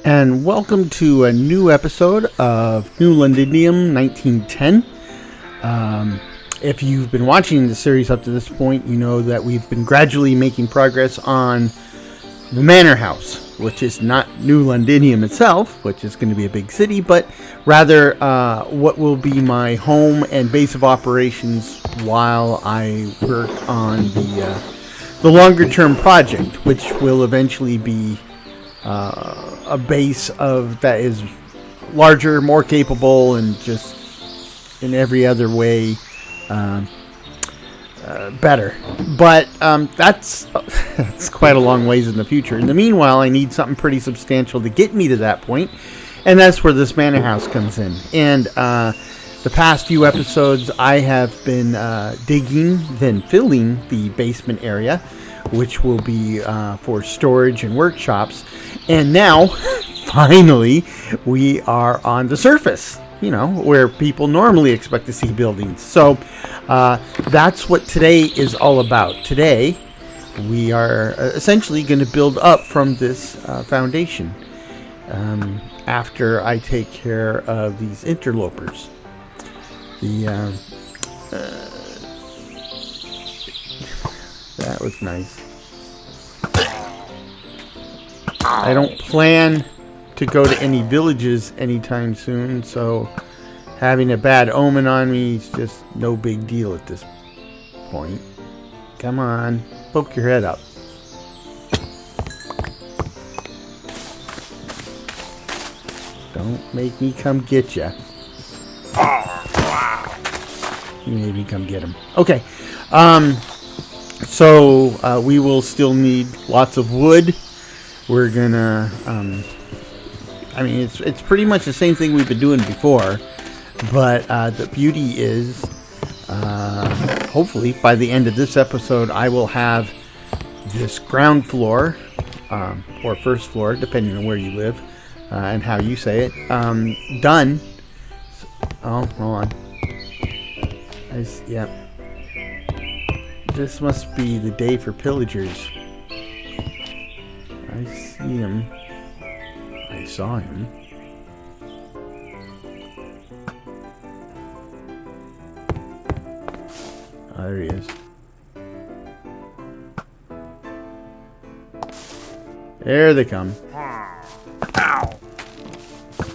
And welcome to a new episode of New Londinium 1910. If you've been watching the series up to this point, you know that we've been gradually making progress on the Manor House, which is not New Londinium itself, which is going to be a big city, but rather what will be my home and base of operations while I work on the longer-term project, which will eventually be a base of that is larger, more capable, and just in every other way better. But that's quite a long ways in the future. In the meanwhile, I need something pretty substantial to get me to that point, and that's where this manor house comes in. And the past few episodes, I have been digging, then filling the basement area, which will be for storage and workshops. And now, finally, we are on the surface, where people normally expect to see buildings. So that's what today is all about. Today, we are essentially going to build up from this foundation after I take care of these interlopers. That was nice. I don't plan to go to any villages anytime soon, so having a bad omen on me is just no big deal at this point. Come on, poke your head up. Don't make me come get ya. You made me come get him. Okay, so we will still need lots of wood. We're gonna, it's pretty much the same thing we've been doing before, but the beauty is, hopefully by the end of this episode, I will have this ground floor, or first floor, depending on where you live, and how you say it, done. Oh, hold on. Yep. This must be the day for pillagers. I see him. I saw him. Oh, there he is. There they come. Ow. Ow.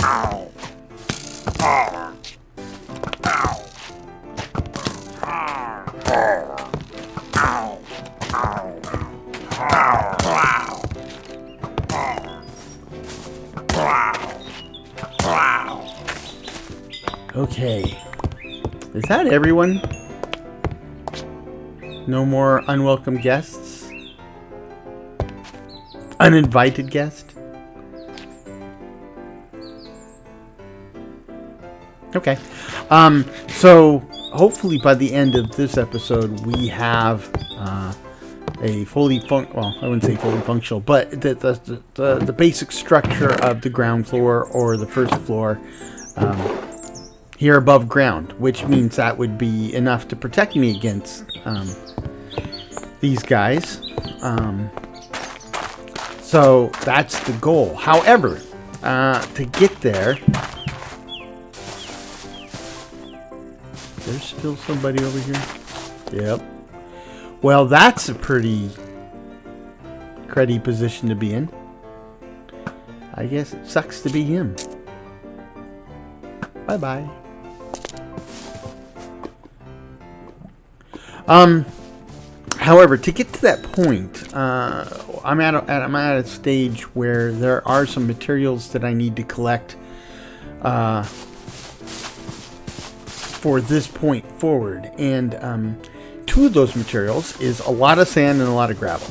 Ow. Okay. Is that everyone? No more unwelcome guests? Uninvited guest? Okay. So hopefully by the end of this episode we have a fully I wouldn't say fully functional, but the basic structure of the ground floor or the first floor here above ground, which means that would be enough to protect me against these guys. So that's the goal. However, to get there, there's still somebody over here. Yep. Well, that's a pretty cruddy position to be in. I guess it sucks to be him. Bye-bye. However, to get to that point, I'm at a stage where there are some materials that I need to collect for this point forward, and two of those materials is a lot of sand and a lot of gravel.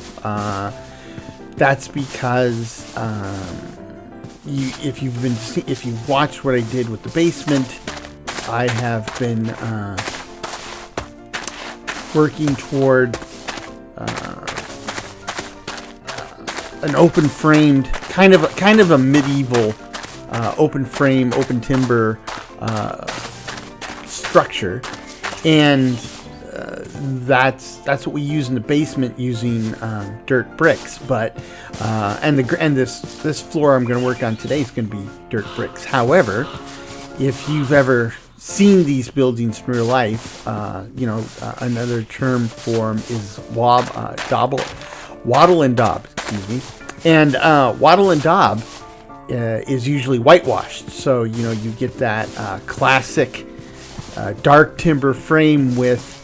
That's because if you've watched what I did with the basement, I have been working toward an open framed kind of a medieval open frame, open timber structure, and that's what we use in the basement using dirt bricks. But and this floor I'm going to work on today is going to be dirt bricks. However, if you've ever seen these buildings in real life, another term for them is wattle and daub. Excuse me. And wattle and daub is usually whitewashed. So you get that classic dark timber frame with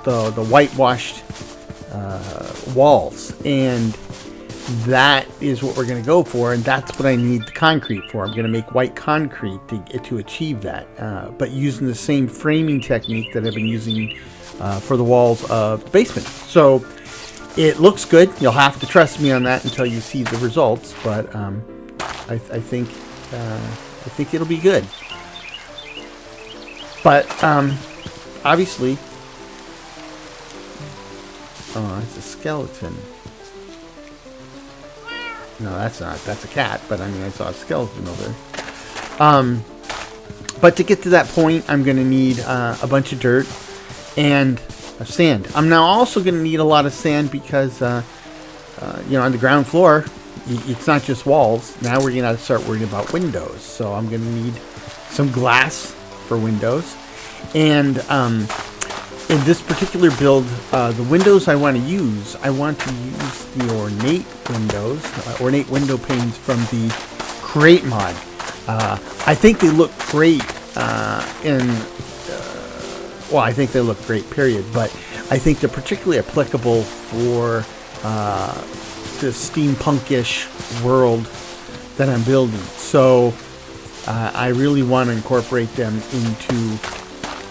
the whitewashed walls, and that is what we're going to go for, and that's what I need the concrete for. I'm going to make white concrete to achieve that, but using the same framing technique that I've been using for the walls of the basement. So it looks good. You'll have to trust me on that until you see the results, but I think it'll be good. But obviously, it's a skeleton. No, that's not. That's a cat. But I mean, I saw a skeleton over there. But to get to that point, I'm going to need a bunch of dirt and sand. I'm now also going to need a lot of sand because, on the ground floor, it's not just walls. Now we're going to start worrying about windows. So I'm going to need some glass for windows. And in this particular build, the windows I want to use the ornate windows, ornate window panes from the Create mod. I think they look great I think they look great, period. But I think they're particularly applicable for the steampunkish world that I'm building. So I really want to incorporate them into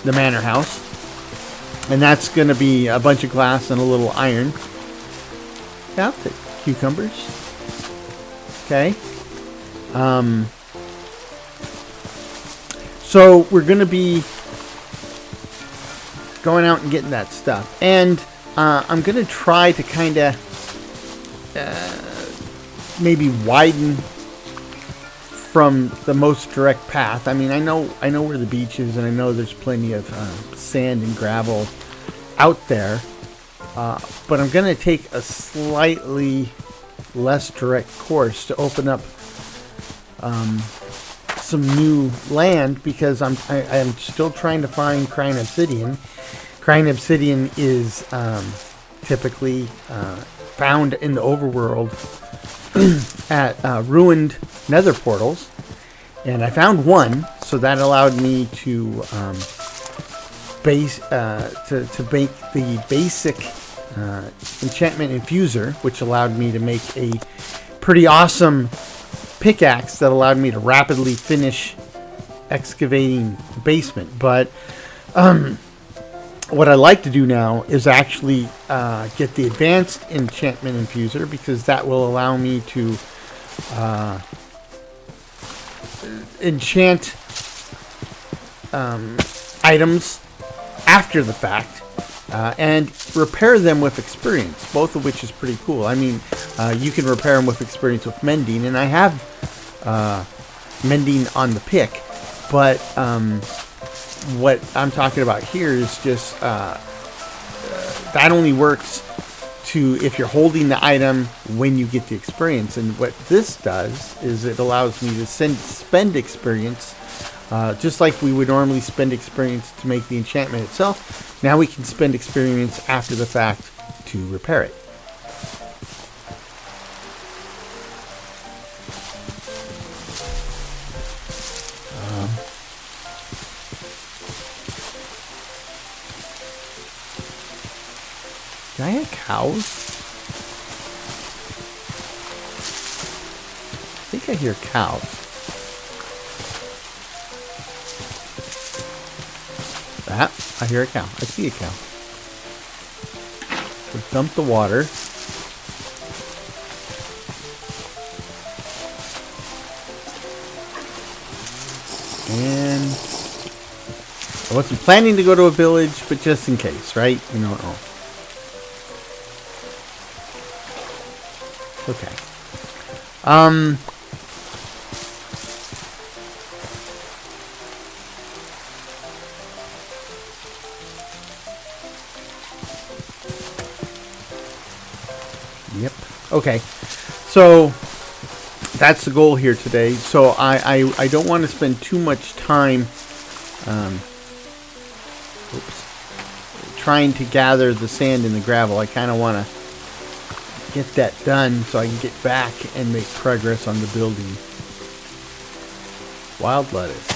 the manor house. And that's going to be a bunch of glass and a little iron. Yeah, the cucumbers. Okay. So we're going to be going out and getting that stuff. And I'm going to try to kind of maybe widen from the most direct path. I mean, I know where the beach is, and I know there's plenty of sand and gravel out there. But I'm going to take a slightly less direct course to open up some new land, because I'm still trying to find crying obsidian. Crying obsidian is typically found in the overworld at ruined nether portals, and I found one, so that allowed me to make the basic enchantment infuser, which allowed me to make a pretty awesome pickaxe that allowed me to rapidly finish excavating the basement. But what I like to do now is actually get the advanced enchantment infuser, because that will allow me to enchant items after the fact and repair them with experience, both of which is pretty cool. I mean, you can repair them with experience with mending, and I have mending on the pick, but what I'm talking about here is just that only works if you're holding the item when you get the experience. And what this does is it allows me to spend experience just like we would normally spend experience to make the enchantment itself. Now we can spend experience after the fact to repair it. Can I have cows? I think I hear cows. I hear a cow. I see a cow. So dump the water. And I wasn't planning to go to a village, but just in case, right? You know. Okay. Yep. Okay. So that's the goal here today. So I don't want to spend too much time trying to gather the sand and the gravel. I kind of want to get that done so I can get back and make progress on the building. Wild lettuce.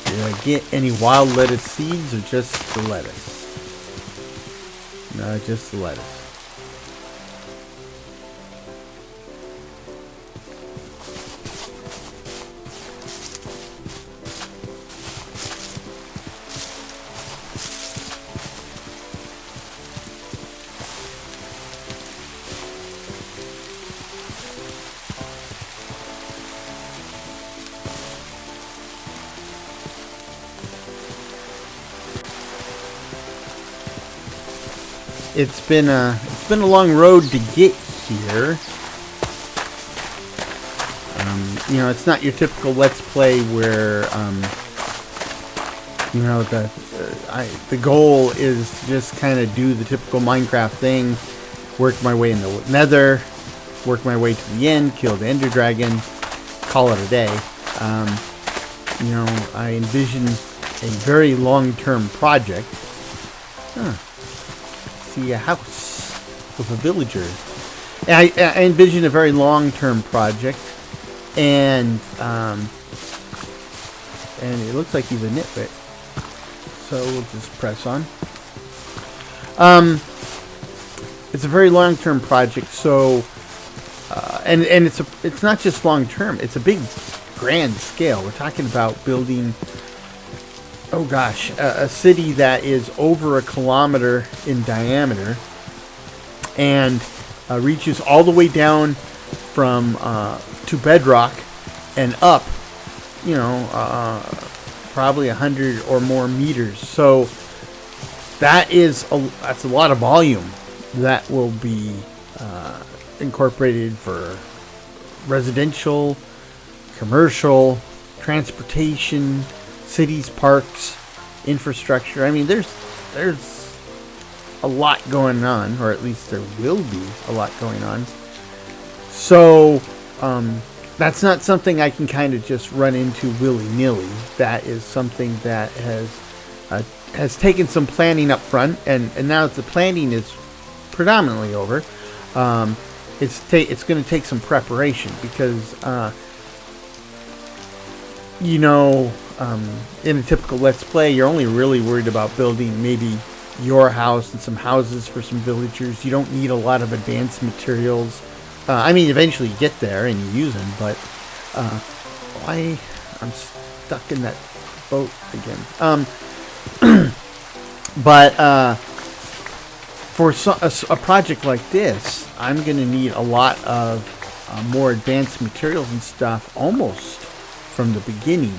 Did I get any wild lettuce seeds or just the lettuce? No, just the lettuce. It's been a long road to get here. You know, it's not your typical Let's Play where you know, the goal is to just kind of do the typical Minecraft thing, work my way in the Nether, work my way to the end, kill the Ender Dragon, call it a day. You know, I envision a very long-term project. See a house with a villager. And I envision a very long-term project, and it looks like he's a nitwit. So we'll just press on. It's a very long-term project. So, and it's not just long-term. It's a big, grand scale. We're talking about building. Oh gosh, a city that is over 1 kilometer in diameter and reaches all the way down from to bedrock and up, you know, probably 100 or more meters. So that's a lot of volume that will be incorporated for residential, commercial, transportation, cities, parks, infrastructure. I mean, there's a lot going on, or at least there will be a lot going on. So that's not something I can kind of just run into willy-nilly. That is something that has taken some planning up front, and now that the planning is predominantly over, it's going to take some preparation because you know, in a typical Let's Play, you're only really worried about building maybe your house and some houses for some villagers. You don't need a lot of advanced materials. I mean, eventually you get there and you use them, but I'm stuck in that boat again. But for a project like this, I'm going to need a lot of more advanced materials and stuff almost from the beginning.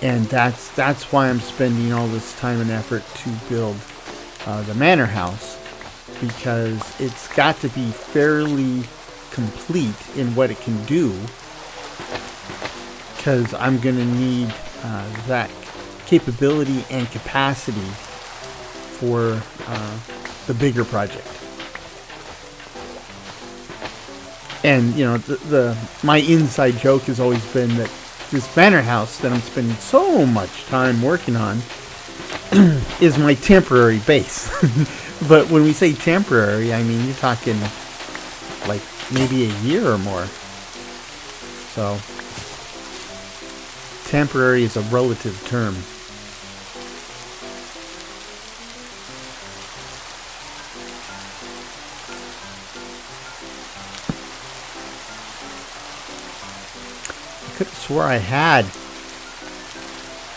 And that's why I'm spending all this time and effort to build the manor house, because it's got to be fairly complete in what it can do, because I'm going to need that capability and capacity for the bigger project. And you know, my inside joke has always been that this manor house that I'm spending so much time working on is my temporary base. But when we say temporary, I mean you're talking like maybe a year or more. So temporary is a relative term. I could have swore I had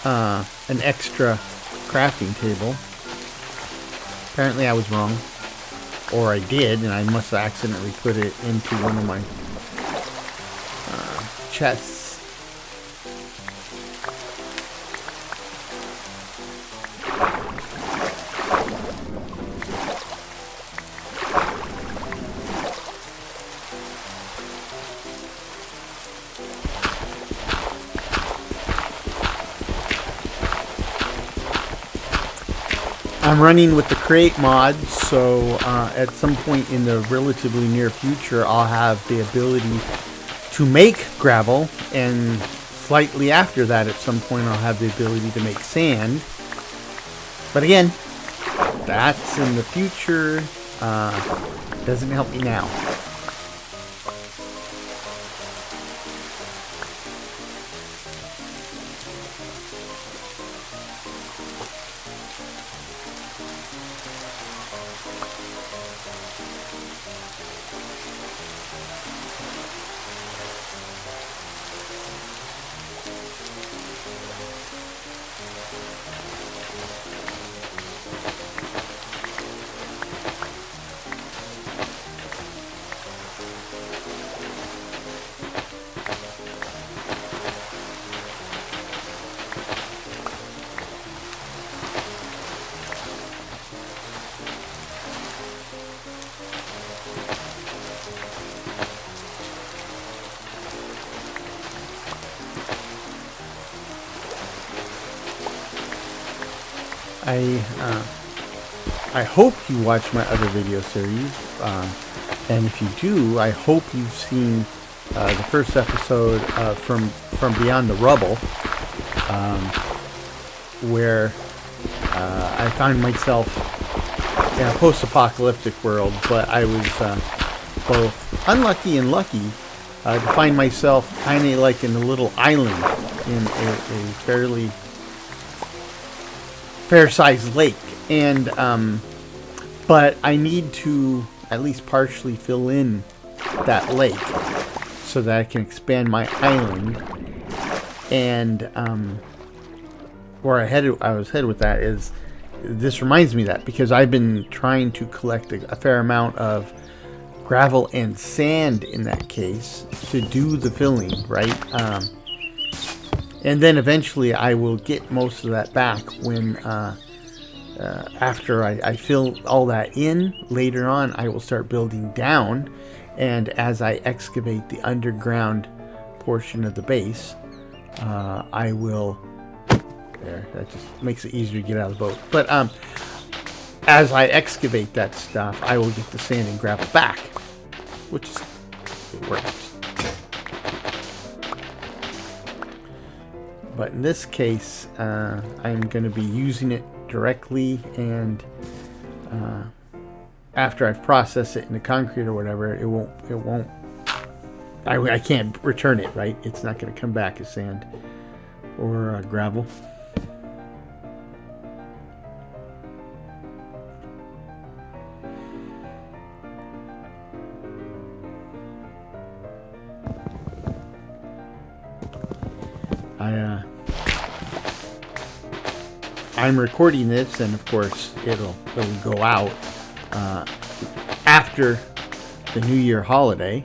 an extra crafting table. Apparently I was wrong. Or I did, and I must have accidentally put it into one of my chests. I'm running with the create mod, so at some point in the relatively near future, I'll have the ability to make gravel, and slightly after that, at some point, I'll have the ability to make sand. But again, that's in the future. Doesn't help me now. I hope you watch my other video series, and if you do, I hope you've seen the first episode from Beyond the Rubble, where I found myself in a post-apocalyptic world, but I was both unlucky and lucky to find myself kind of like in a little island in a fairly fair-sized lake, and but I need to at least partially fill in that lake so that I can expand my island. And where I was headed with that is, this reminds me of that, because I've been trying to collect a fair amount of gravel and sand in that case to do the filling, right? And then eventually I will get most of that back when after I fill all that in. Later on, I will start building down, and as I excavate the underground portion of the base, I will... There, that just makes it easier to get out of the boat. But as I excavate that stuff, I will get the sand and gravel back, which is... it works. But in this case, I'm going to be using it directly, and after I've processed it into concrete or whatever, it won't I can't return it, right? It's not going to come back as sand or gravel. I'm recording this, and of course it'll go out after the New Year holiday.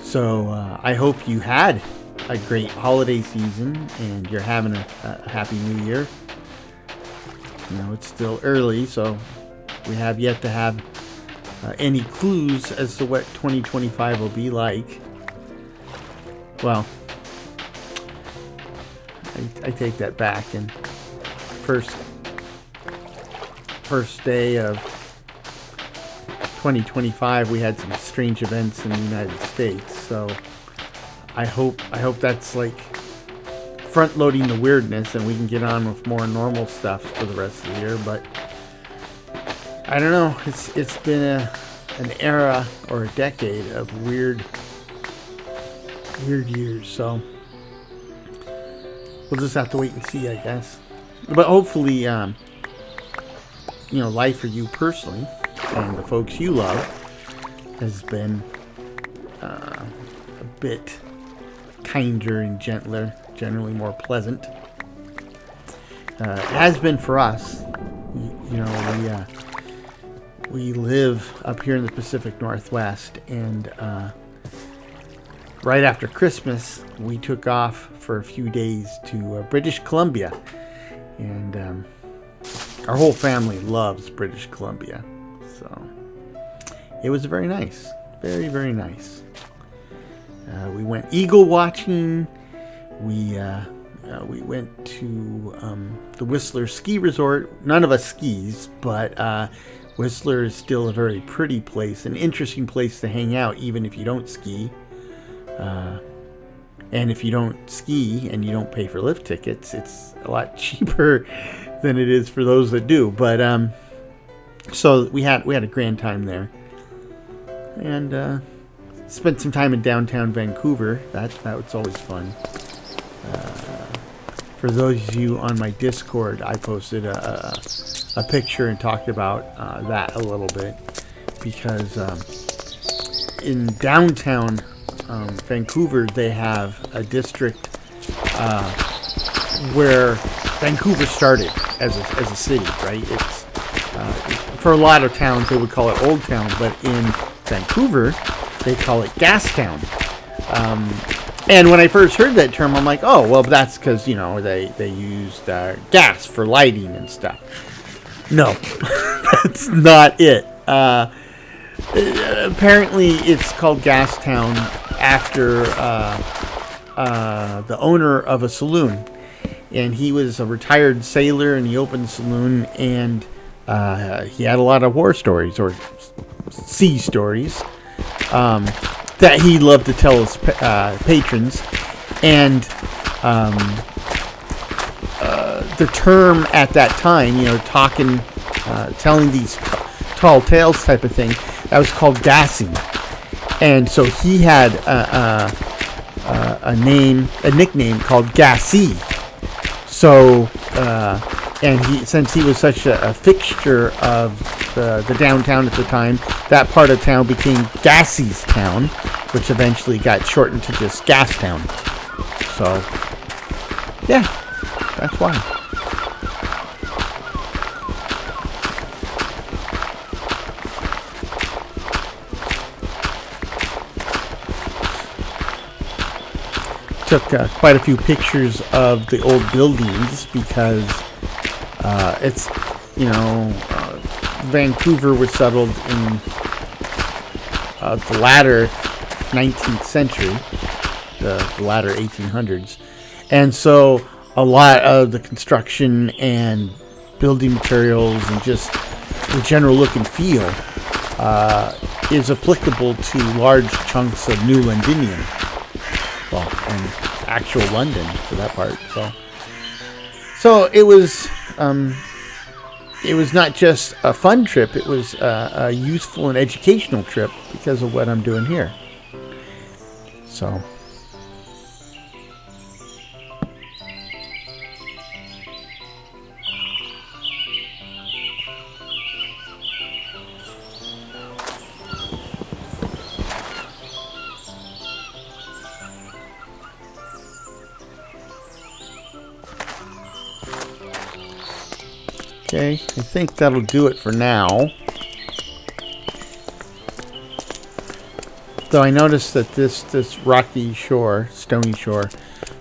So I hope you had a great holiday season and you're having a happy New Year. You know, it's still early, so we have yet to have any clues as to what 2025 will be like. Well, I take that back, and first day of 2025 we had some strange events in the United States, so I hope that's like front loading the weirdness and we can get on with more normal stuff for the rest of the year. But I don't know, it's been an era or a decade of weird years, so we'll just have to wait and see, I guess. But hopefully, life for you personally and the folks you love has been a bit kinder and gentler, generally more pleasant. It has been for us. We live up here in the Pacific Northwest, and right after Christmas, we took off for a few days to British Columbia. And our whole family loves British Columbia, so it was very nice, very, very nice. We went eagle watching. We we went to the Whistler Ski Resort. None of us skis, but Whistler is still a very pretty place, an interesting place to hang out, even if you don't ski. And if you don't ski and you don't pay for lift tickets, it's a lot cheaper than it is for those that do. But so we had a grand time there, and spent some time in downtown Vancouver. That was always fun. For those of you on my Discord, I posted a picture and talked about that a little bit, because in downtown Vancouver, they have a district where Vancouver started as a city, right? It's for a lot of towns they would call it Old Town, but in Vancouver they call it Gastown. And when I first heard that term, I'm like, oh, well, that's because they used gas for lighting and stuff. No, that's not it. Apparently, it's called Gastown after the owner of a saloon, and he was a retired sailor, and he opened a saloon, and he had a lot of war stories or sea stories that he loved to tell his patrons, and the term at that time, telling these tall tales type of thing, that was called gassing. And so he had a nickname called Gassy. So, and since he was such a fixture of the downtown at the time, that part of town became Gassy's Town, which eventually got shortened to just Gastown. So, yeah, that's why. Took quite a few pictures of the old buildings because it's, Vancouver was settled in the latter 19th century, the latter 1800s. And so a lot of the construction and building materials and just the general look and feel is applicable to large chunks of New Londinium. Well, and actual London for that part. So it was not just a fun trip. It was a useful and educational trip because of what I'm doing here. So. Okay, I think that'll do it for now. Though I noticed that this rocky shore, stony shore,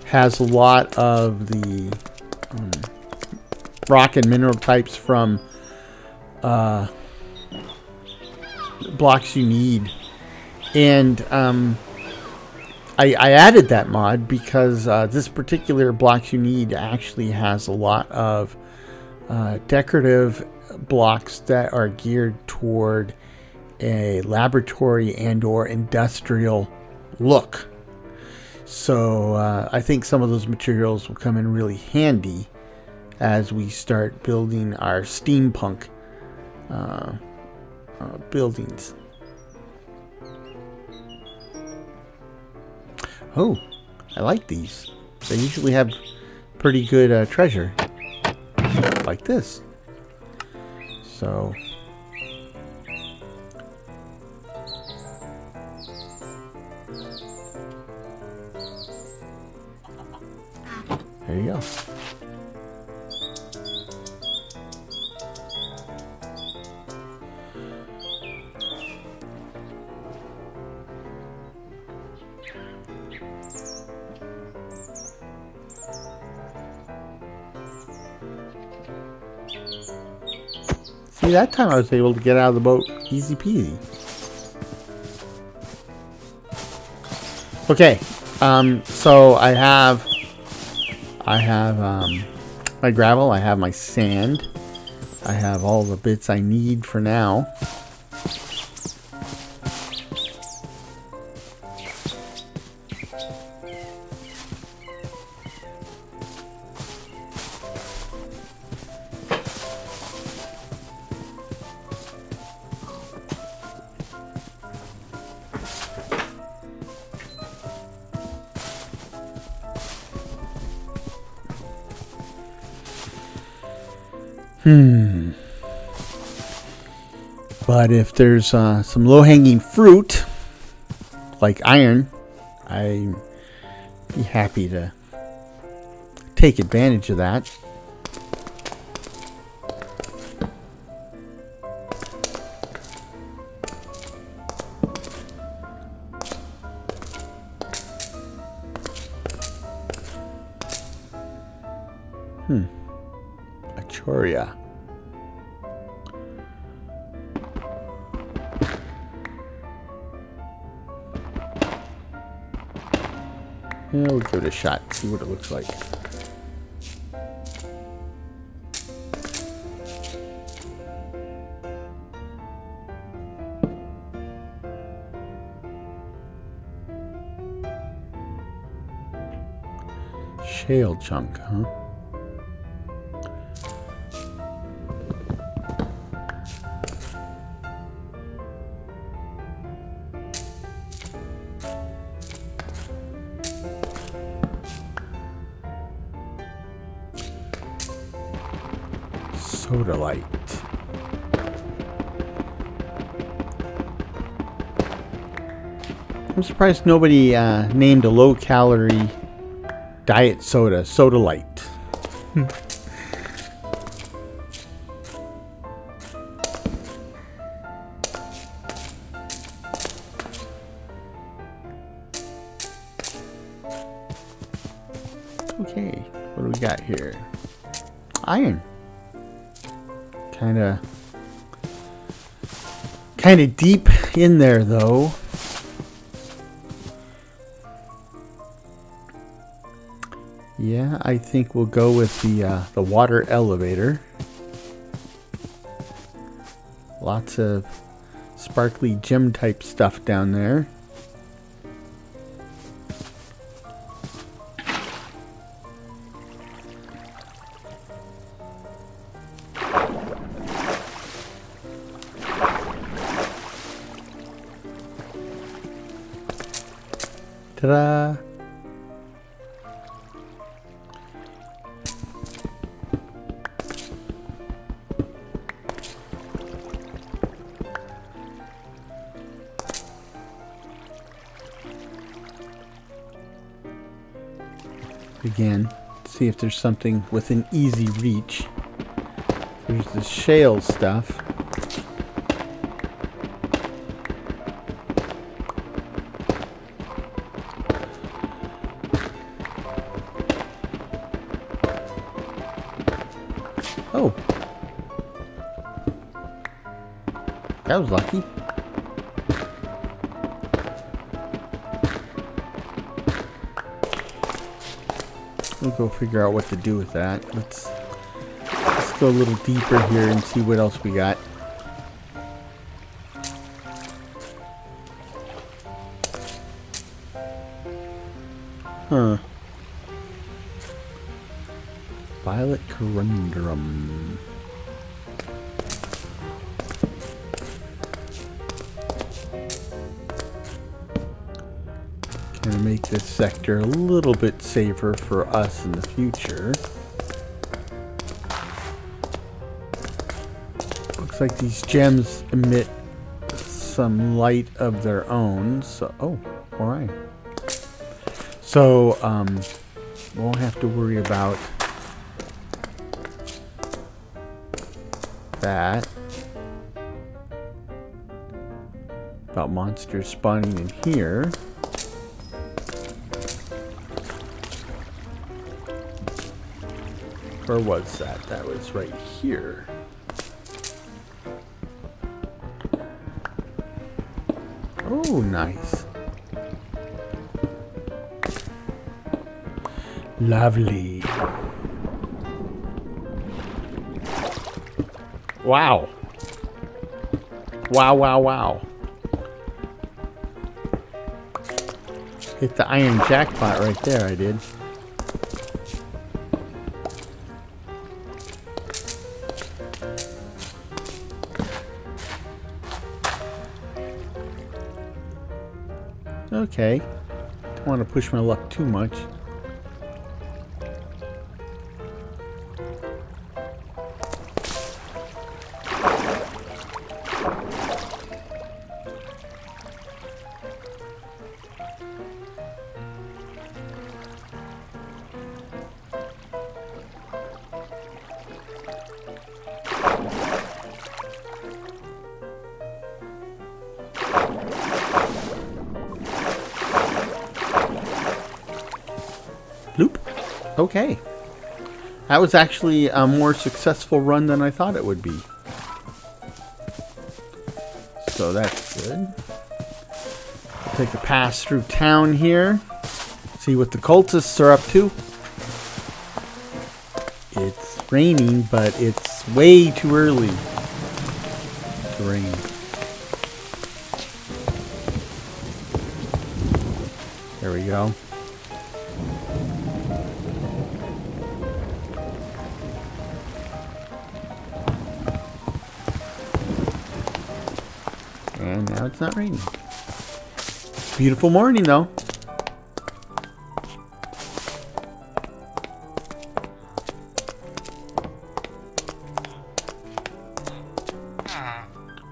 has a lot of the rock and mineral types from Blocks You Need. And I added that mod because this particular Blocks You Need actually has a lot of decorative blocks that are geared toward a laboratory and or industrial look. So I think some of those materials will come in really handy as we start building our steampunk buildings. Oh, I like these. They usually have pretty good treasure. Like this. So there you go. See, that time I was able to get out of the boat easy peasy. Okay, so I have I have my gravel. I have my sand. I have all the bits I need for now. But if there's some low-hanging fruit, like iron, I'd be happy to take advantage of that. Achoria. Yeah, we'll give it a shot, see what it looks like. Shale chunk, huh? Sodalite. I'm surprised nobody named a low-calorie diet soda Sodalite. Okay, what do we got here? Iron. Kind of deep in there, though. Yeah, I think we'll go with the water elevator. Lots of sparkly gem type stuff down there. Ta-da! Again, see if there's something within easy reach. There's the shale stuff. Oh, that was lucky. We'll go figure out what to do with that. Let's go a little deeper here and see what else we got. Huh. Violet corundum. Gonna make this sector a little bit safer for us in the future. Looks like these gems emit some light of their own. So, oh, all right. So, won't have to worry about that. About monsters spawning in here. Where was that? That was right here. Oh, nice. Lovely. Wow. Wow, wow, wow. Hit the iron jackpot right there, I did. Okay. Don't want to push my luck too much. Loop. Okay. That was actually a more successful run than I thought it would be. So that's good. Take a pass through town here. See what the cultists are up to. It's raining, but it's way too early to rain. There we go. And now it's not raining. Beautiful morning, though.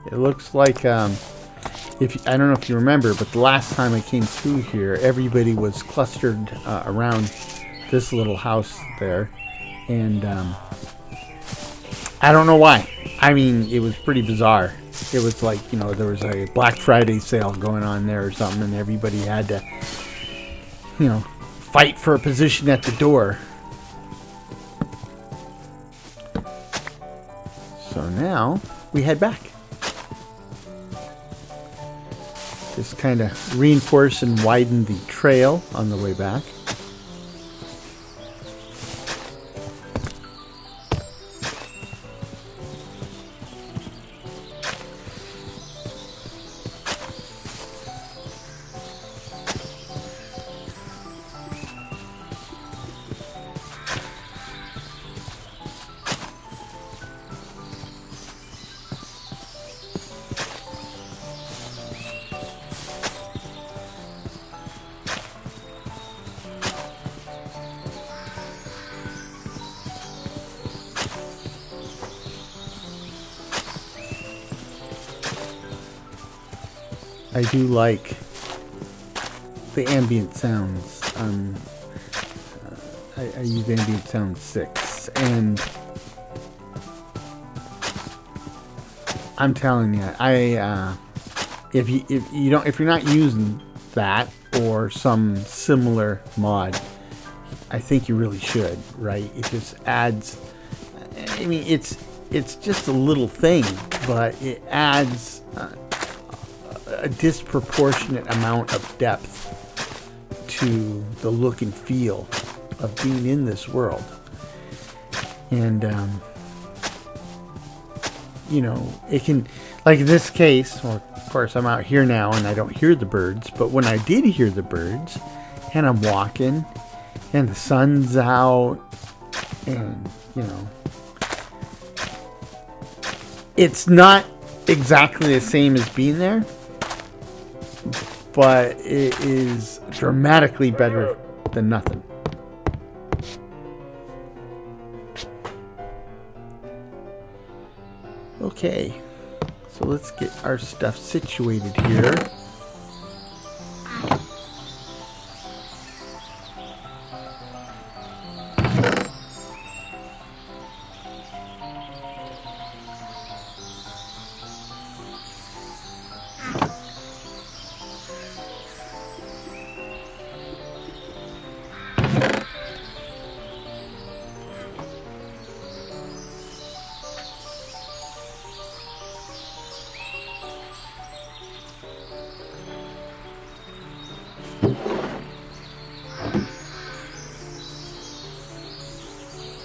It looks like, I don't know if you remember, but the last time I came through here, everybody was clustered around this little house there. And I don't know why. I mean, it was pretty bizarre. It was like, you know, there was a Black Friday sale going on there or something, and everybody had to, you know, fight for a position at the door. So now we head back. Just kind of reinforce and widen the trail on the way back. I do like the ambient sounds. I use ambient sound 6, and I'm telling you, if you're not using that or some similar mod, I think you really should, right? It just adds. I mean, it's just a little thing, but it adds a disproportionate amount of depth to the look and feel of being in this world. And you know, it can, like in this case, well, of course I'm out here now and I don't hear the birds, but when I did hear the birds and I'm walking and the sun's out and, you know, it's not exactly the same as being there, but it is dramatically better than nothing. Okay, so let's get our stuff situated here.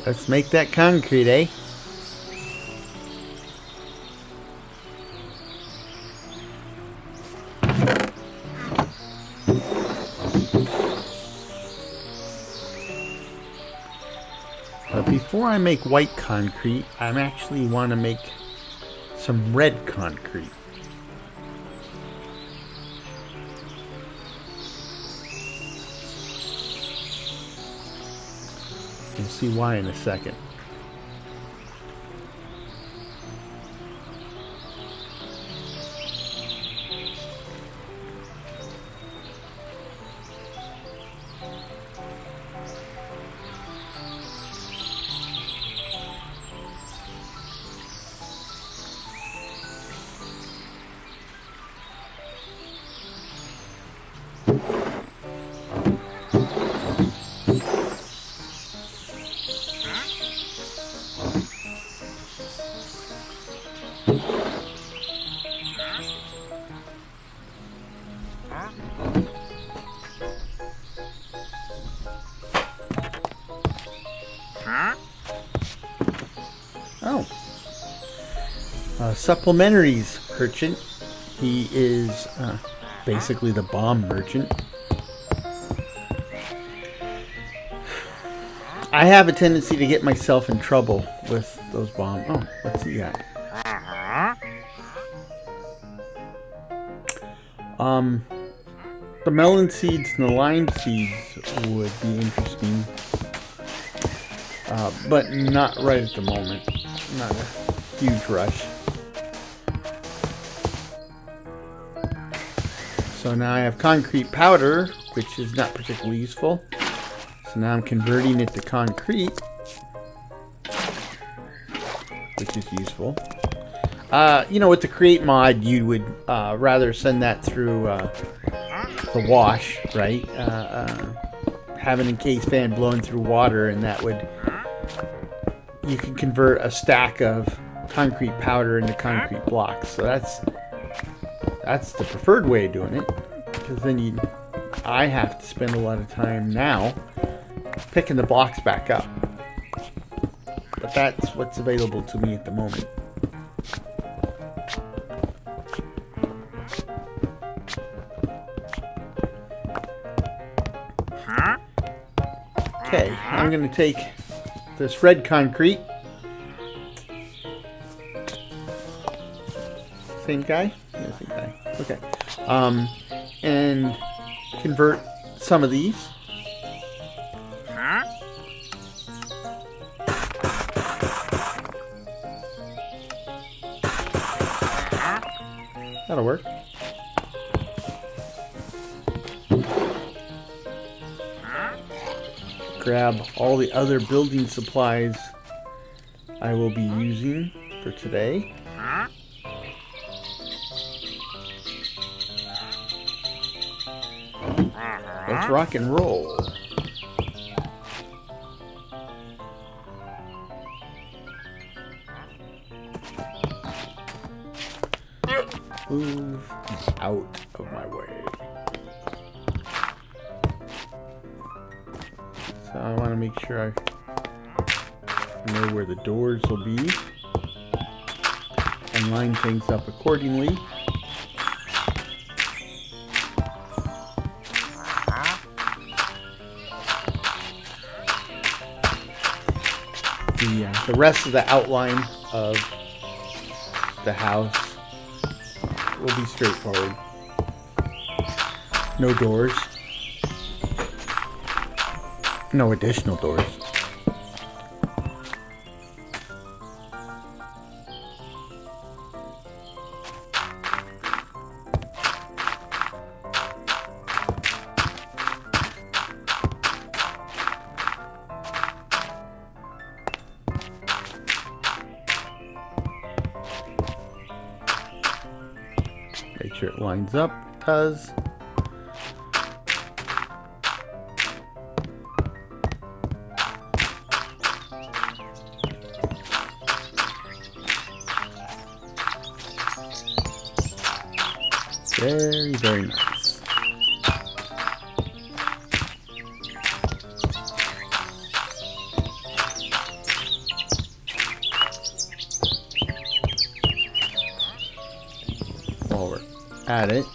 Let's make that concrete, eh? But before I make white concrete, I actually want to make some red concrete. You'll see why in a second. Oh. Supplementaries merchant. He is basically the bomb merchant. I have a tendency to get myself in trouble with those bombs. Oh, what's he got? The melon seeds and the lime seeds would be interesting. But not right at the moment. Not a huge rush. So now I have concrete powder, which is not particularly useful. So now I'm converting it to concrete, which is useful. You know, with the create mod, you would rather send that through the wash, right? Have an encased fan blowing through water, and that would... You can convert a stack of concrete powder into concrete blocks. So that's the preferred way of doing it, because then I have to spend a lot of time now picking the blocks back up. But that's what's available to me at the moment. Okay, I'm going to take this red concrete. Same guy? Yeah, same guy. Okay. And convert some of these. That'll work. Grab all the other building supplies I will be using for today. Let's rock and roll. Move out of my way. So I want to make sure I know where the doors will be and line things up accordingly. The rest of the outline of the house will be straightforward. No doors. No additional doors. Make sure it lines up. It does. Very, very nice. at it.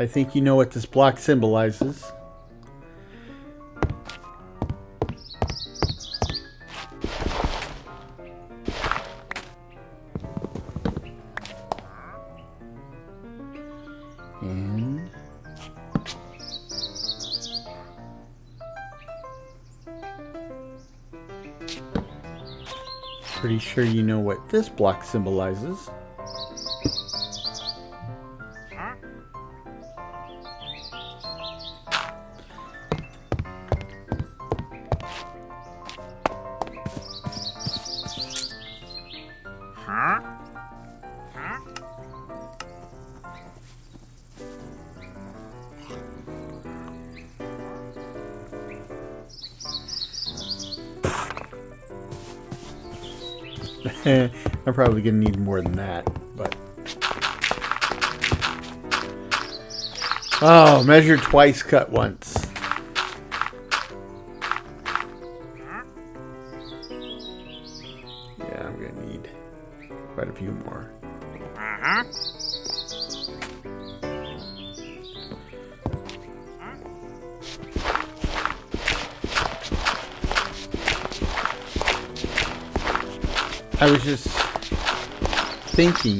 I think you know what this block symbolizes. And pretty sure you know what this block symbolizes. I'm probably going to need more than that, but... Oh, measure twice, cut once. Yeah, I'm going to need quite a few more. I was just thinking,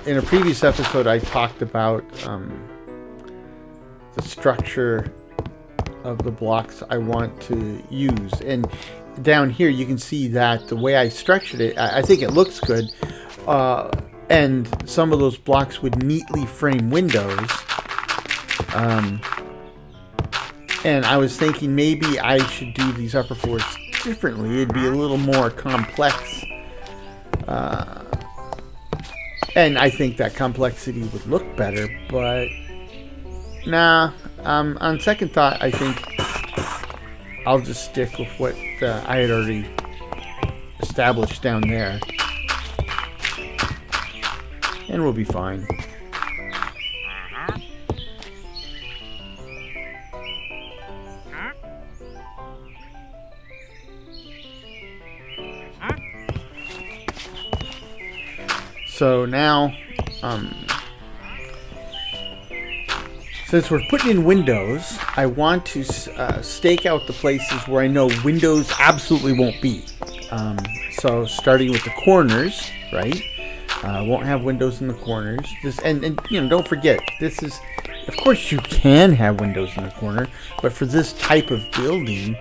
in a previous episode I talked about the structure of the blocks I want to use, and down here you can see that the way I structured it, I think it looks good, and some of those blocks would neatly frame windows, and I was thinking maybe I should do these upper floors differently. It'd be a little more complex, and I think that complexity would look better, but nah, on second thought I think I'll just stick with what I had already established down there, and we'll be fine. So now, since we're putting in windows, I want to stake out the places where I know windows absolutely won't be. So starting with the corners, right? Won't have windows in the corners. And you know, don't forget, this is, of course you can have windows in the corner, but for this type of building,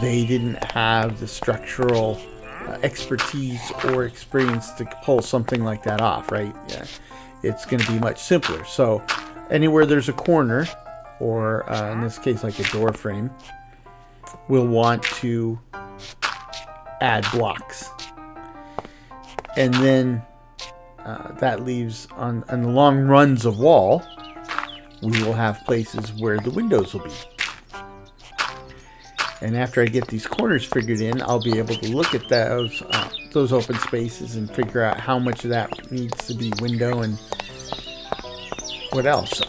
they didn't have the structural expertise or experience to pull something like that off, right? Yeah, it's going to be much simpler. So anywhere there's a corner, or in this case like a door frame, we'll want to add blocks, and then that leaves on the long runs of wall, we will have places where the windows will be. And after I get these corners figured in, I'll be able to look at those open spaces and figure out how much of that needs to be window and what else.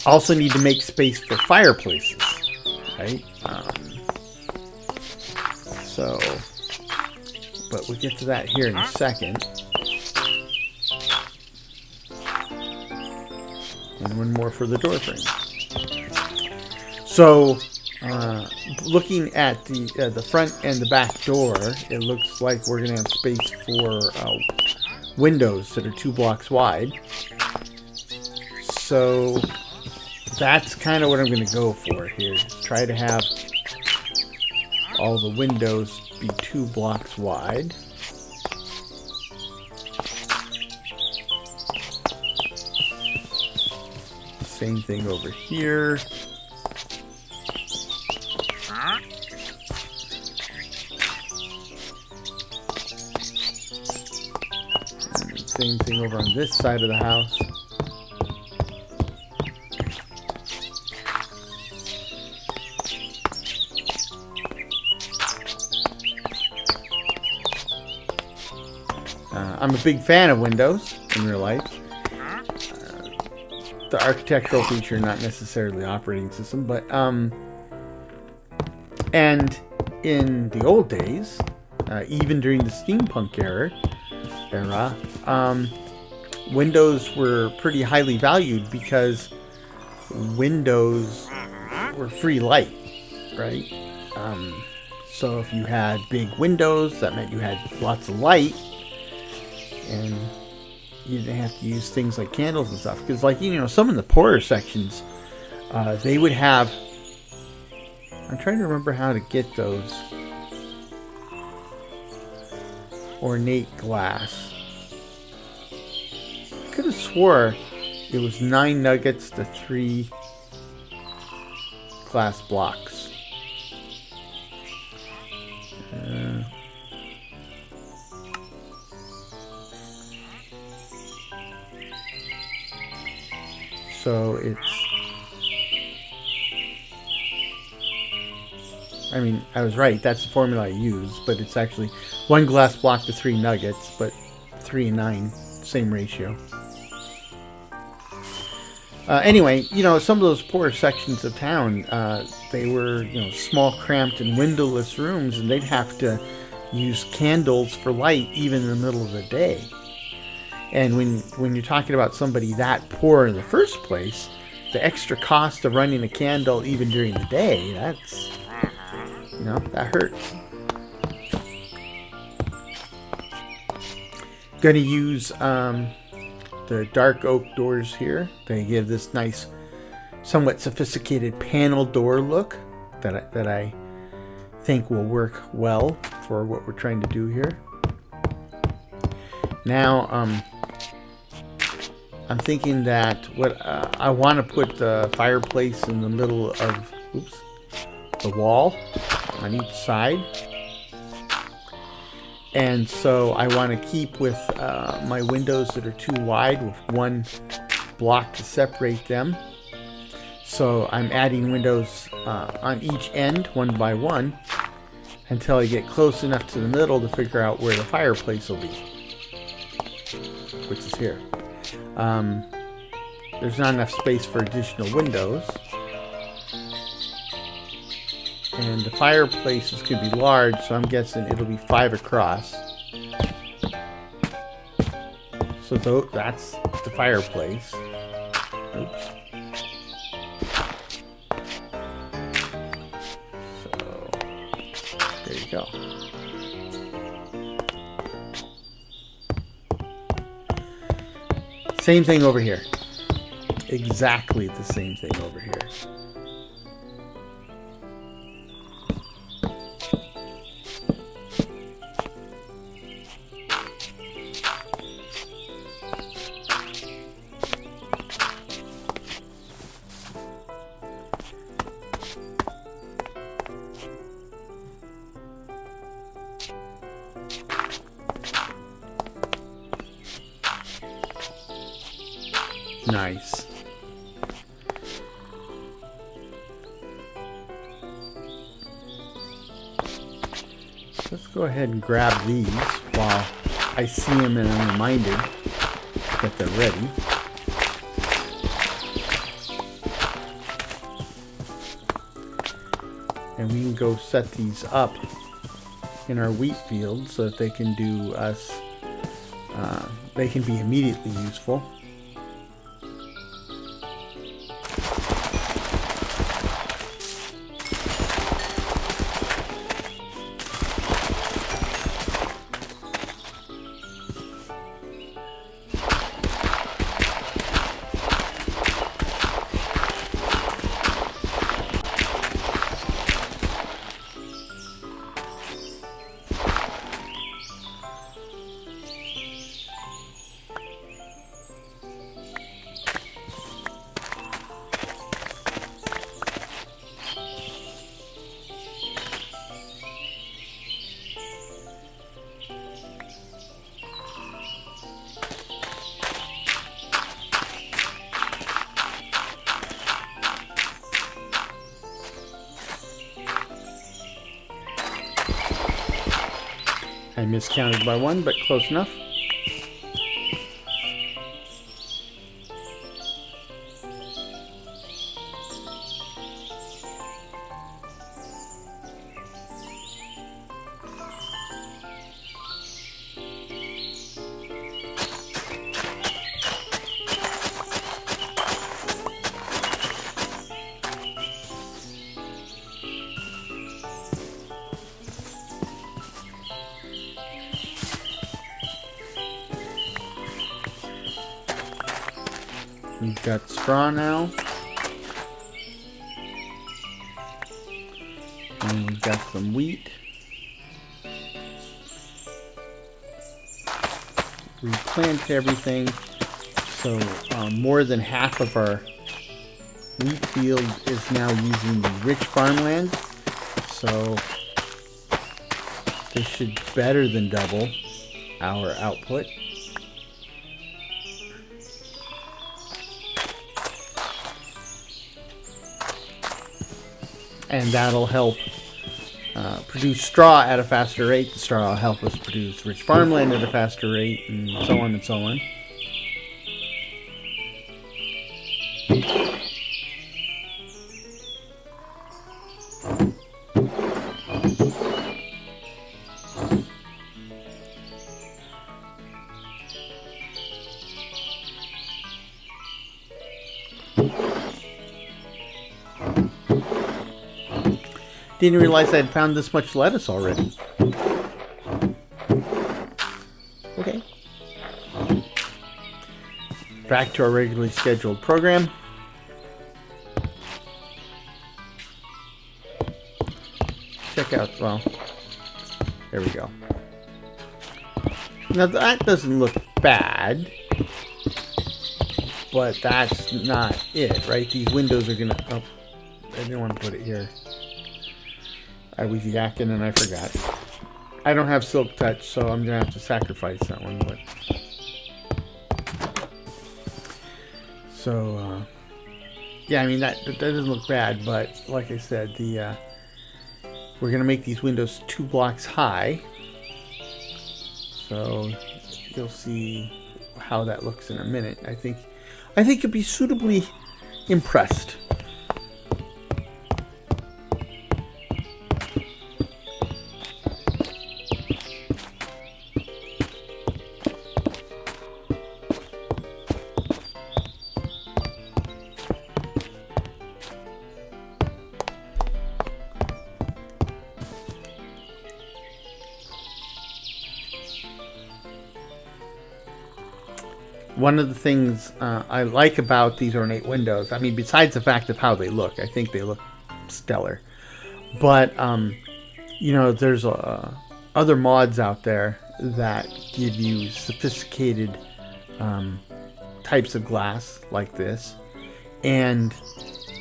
Also need to make space for fireplaces, right? But we'll get to that here in a second. And one more for the door frame. So, looking at the front and the back door, it looks like we're going to have space for windows that are 2 blocks wide. So that's kind of what I'm going to go for here. Try to have all the windows be 2 blocks wide. Same thing over here. Same thing over on this side of the house. I'm a big fan of windows in real life. The architectural feature, not necessarily the operating system, but and in the old days, even during the steampunk era, windows were pretty highly valued because windows were free light, right? So if you had big windows, that meant you had lots of light, and you didn't have to use things like candles and stuff. Because, like, you know, some of the poorer sections, they would have... I'm trying to remember how to get those ornate glass. I could have swore it was 9 nuggets to 3 glass blocks. So it's... I mean, I was right. That's the formula I use, but it's actually 1 glass block to 3 nuggets, but 3 and 9, same ratio. Anyway, you know, some of those poorer sections of town, they were, you know, small, cramped, and windowless rooms, and they'd have to use candles for light even in the middle of the day. And when you're talking about somebody that poor in the first place, the extra cost of running a candle even during the day, that's, you know, that hurts. Going to use the dark oak doors here. They give this nice, somewhat sophisticated panel door look that I think will work well for what we're trying to do here. Now, I'm thinking that what I want to put the fireplace in the middle of the wall on each side, and so I want to keep with my windows that are too wide with 1 block to separate them. So I'm adding windows on each end, 1 by 1, until I get close enough to the middle to figure out where the fireplace will be, which is here. There's not enough space for additional windows, and the fireplace is going to be large, so I'm guessing it'll be 5 across. So that's the fireplace. Oops. So there you go. Same thing over here. Exactly the same thing over here. Nice. Let's go ahead and grab these while I see them and I'm reminded that they're ready. And we can go set these up in our wheat field so that they can do us, they can be immediately useful. I miscounted by 1, but close enough. We've got straw now. And we've got some wheat. Replant everything. So more than half of our wheat field is now using the rich farmland. So this should better than double our output. And that'll help produce straw at a faster rate. The straw will help us produce rich farmland at a faster rate, and so on and so on. Didn't realize I had found this much lettuce already. Okay. Back to our regularly scheduled program. Check out, well, there we go. Now that doesn't look bad, but that's not it, right? These windows are gonna, oh, I didn't want to put it here. I was yakking and I forgot. I don't have silk touch, so I'm gonna have to sacrifice that one. But so yeah, I mean that doesn't look bad, but like I said, we're gonna make these windows 2 blocks high. So you'll see how that looks in a minute. I think you'll be suitably impressed. One of the things I like about these ornate windows, I mean, besides the fact of how they look, I think they look stellar. But, you know, there's other mods out there that give you sophisticated types of glass like this. And,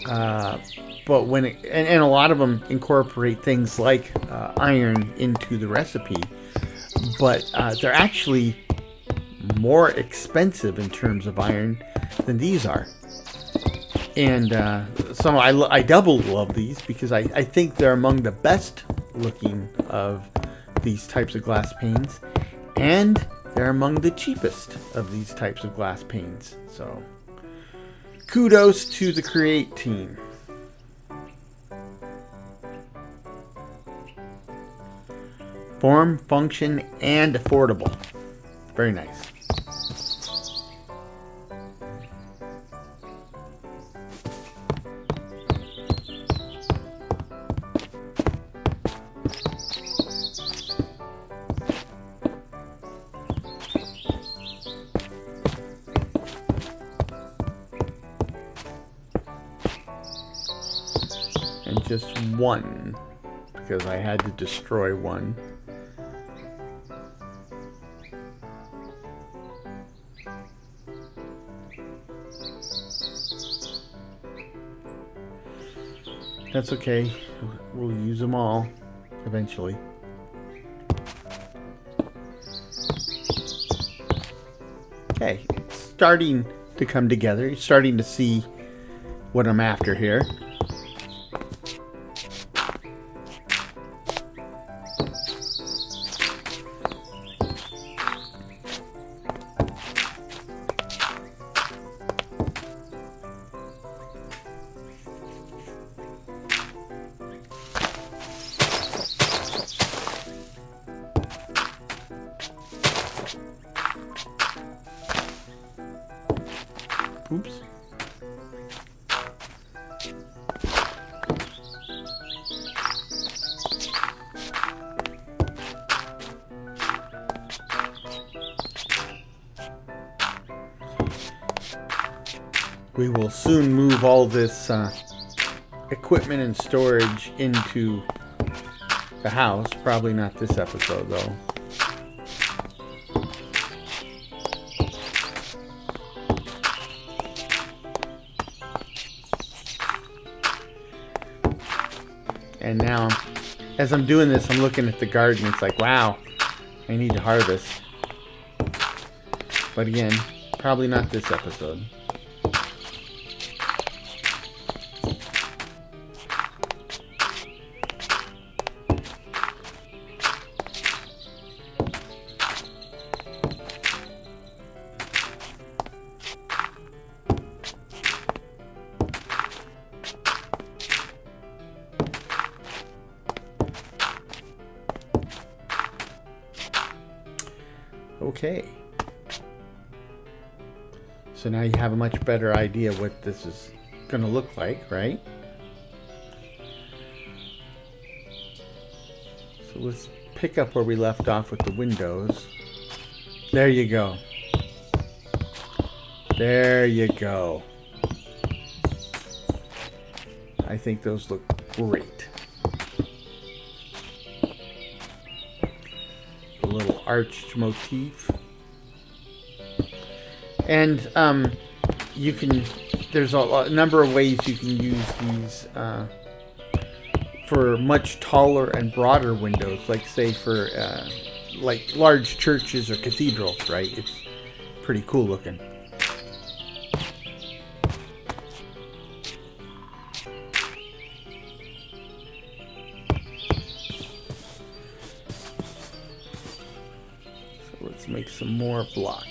but when it, and a lot of them incorporate things like iron into the recipe. But they're actually more expensive in terms of iron than these are, and so I double love these because I think they're among the best looking of these types of glass panes, and they're among the cheapest of these types of glass panes. So kudos to the Create team. Form, function, and affordable. Very nice. And just one, because I had to destroy one. That's okay. We'll use them all eventually. Okay, it's starting to come together. You're starting to see what I'm after here. Oops. we will soon move all this equipment and storage into the house. Probably not this episode, though. And now, as I'm doing this, I'm looking at the garden. It's like, wow, I need to harvest. But again, probably not this episode. Okay. So now you have a much better idea what this is going to look like, right? So let's pick up where we left off with the windows. There you go. There you go. I think those look great. A little arched motif. And you can, there's a number of ways you can use these for much taller and broader windows, like say for like large churches or cathedrals, right? It's pretty cool looking. So let's make some more blocks.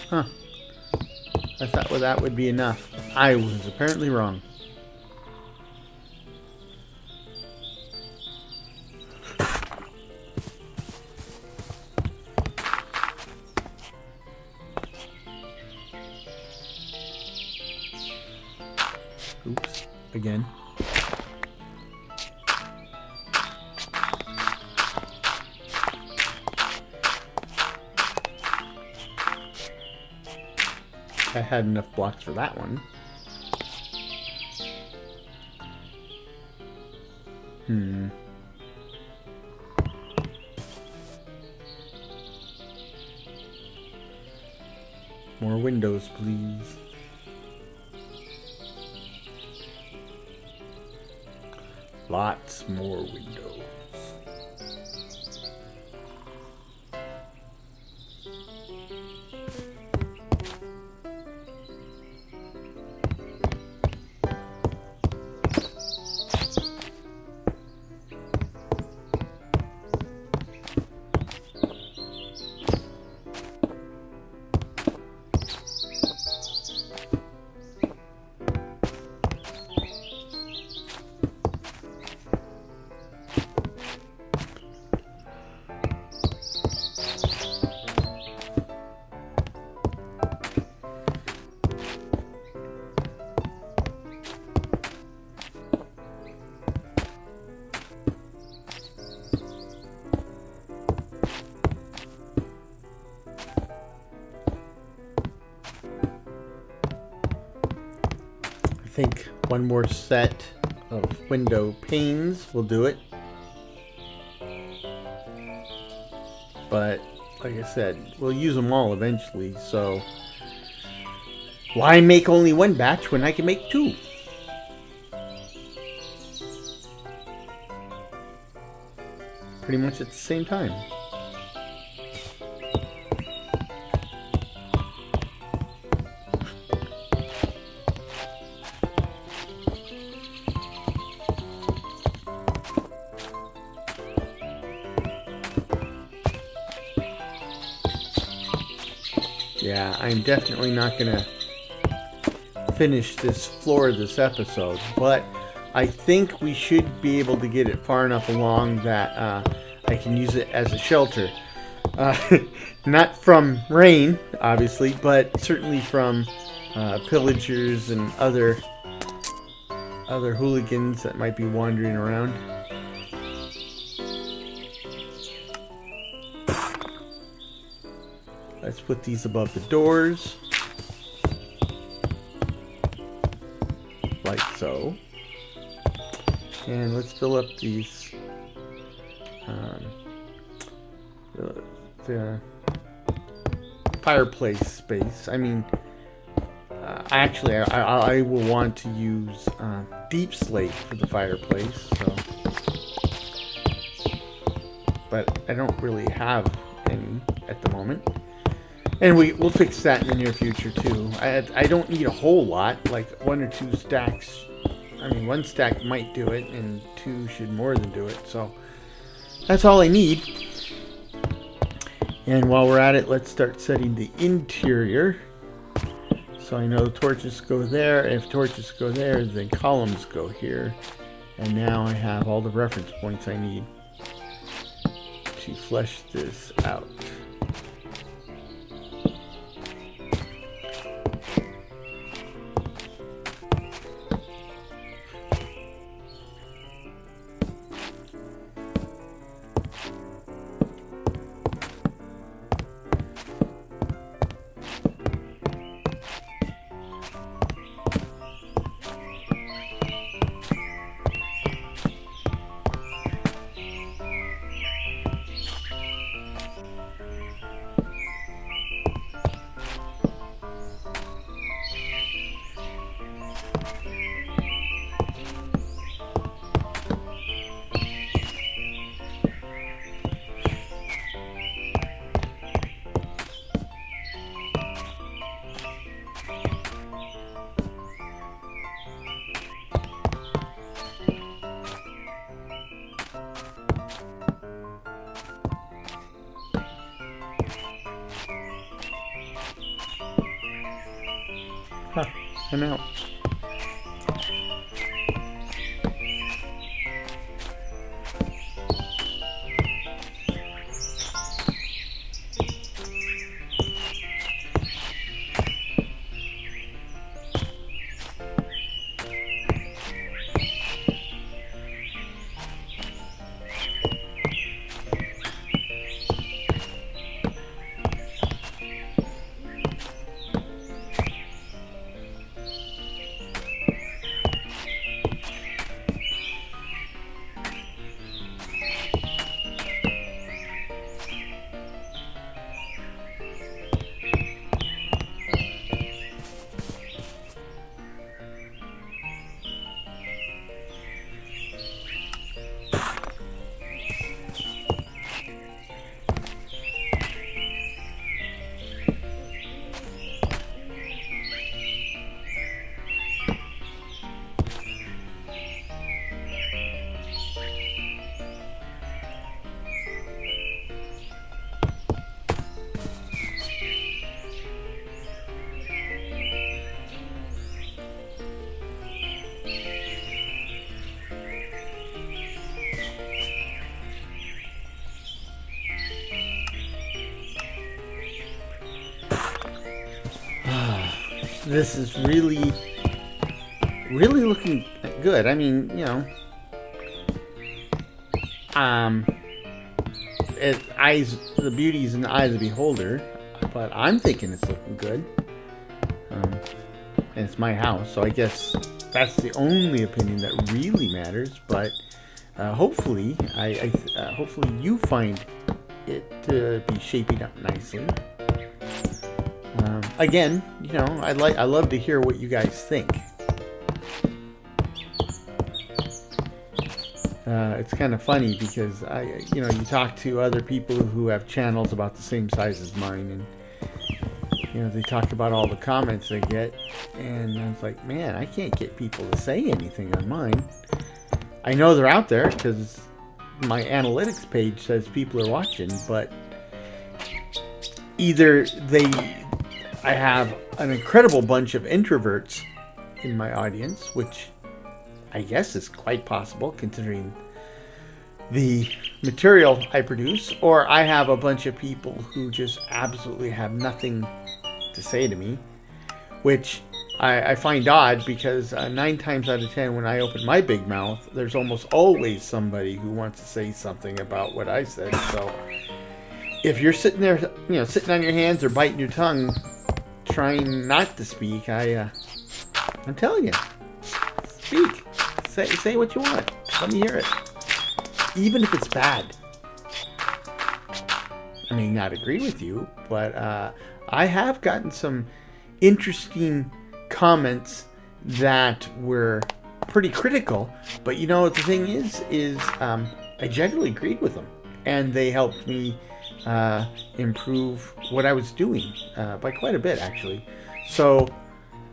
Huh. I thought that would be enough. I was apparently wrong. Oops. Again. I had enough blocks for that one. More windows, please. Lots more windows. I think one more set of window panes will do it. But like I said, we'll use them all eventually, so why make only one batch when I can make two? Pretty much at the same time. Yeah, I'm definitely not going to finish this floor this episode, but I think we should be able to get it far enough along that I can use it as a shelter. Not from rain, obviously, but certainly from pillagers and other hooligans that might be wandering around. Let's put these above the doors. Like so. And let's fill up these the fireplace space. I mean, actually, I will want to use deep slate for the fireplace. So, but I don't really have any at the moment, and we'll fix that in the near future too. I don't need a whole lot, like 1 or 2 stacks. I mean, 1 stack might do it, and 2 should more than do it. So that's all I need. And while we're at it, let's start setting the interior. So I know the torches go there. If torches go there, then columns go here. And now I have all the reference points I need to flesh this out. I'm out. This is really looking good. I mean, you know, the beauty's in the eye of the beholder, but I'm thinking it's looking good. And it's my house, so I guess that's the only opinion that really matters. But hopefully, hopefully you find it to be shaping up nicely. Again, you know, I love to hear what you guys think. It's kind of funny because you talk to other people who have channels about the same size as mine, and you know, they talk about all the comments they get, and I was like, man, I can't get people to say anything on mine. I know they're out there because my analytics page says people are watching, but either I have an incredible bunch of introverts in my audience, which I guess is quite possible considering the material I produce, or I have a bunch of people who just absolutely have nothing to say to me, which I find odd because 9 times out of 10, when I open my big mouth, there's almost always somebody who wants to say something about what I said. So if you're sitting there, sitting on your hands or biting your tongue, trying not to speak, I'm telling you, speak. Say what you want. Let me hear it. Even if it's bad. I may not agree with you, but I have gotten some interesting comments that were pretty critical. But the thing is I generally agreed with them, and they helped me improve what I was doing by quite a bit, actually. So,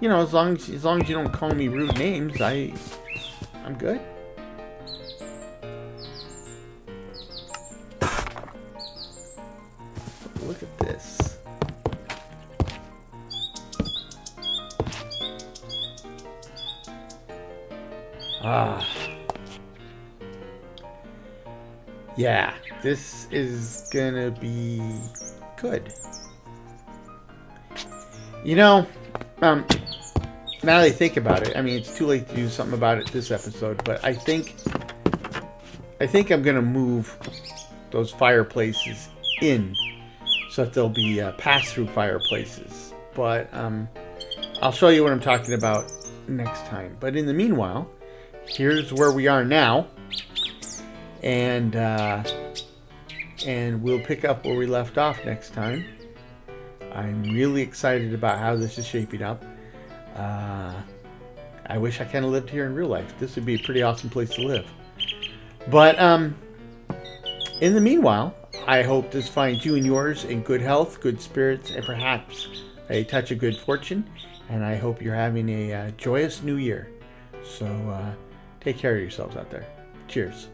as long as you don't call me rude names, I'm good. Look at this. Yeah, this is gonna be good. Now that I think about it, I mean, it's too late to do something about it this episode, but I think I'm gonna move those fireplaces in so that they'll be pass-through fireplaces. But I'll show you what I'm talking about next time. But in the meanwhile, here's where we are now, and we'll pick up where we left off next time. I'm really excited about how this is shaping up. I wish I kind of lived here in real life. This would be a pretty awesome place to live. But in the meanwhile, I hope this finds you and yours in good health, good spirits, and perhaps a touch of good fortune. And I hope you're having a joyous new year. So take care of yourselves out there. Cheers.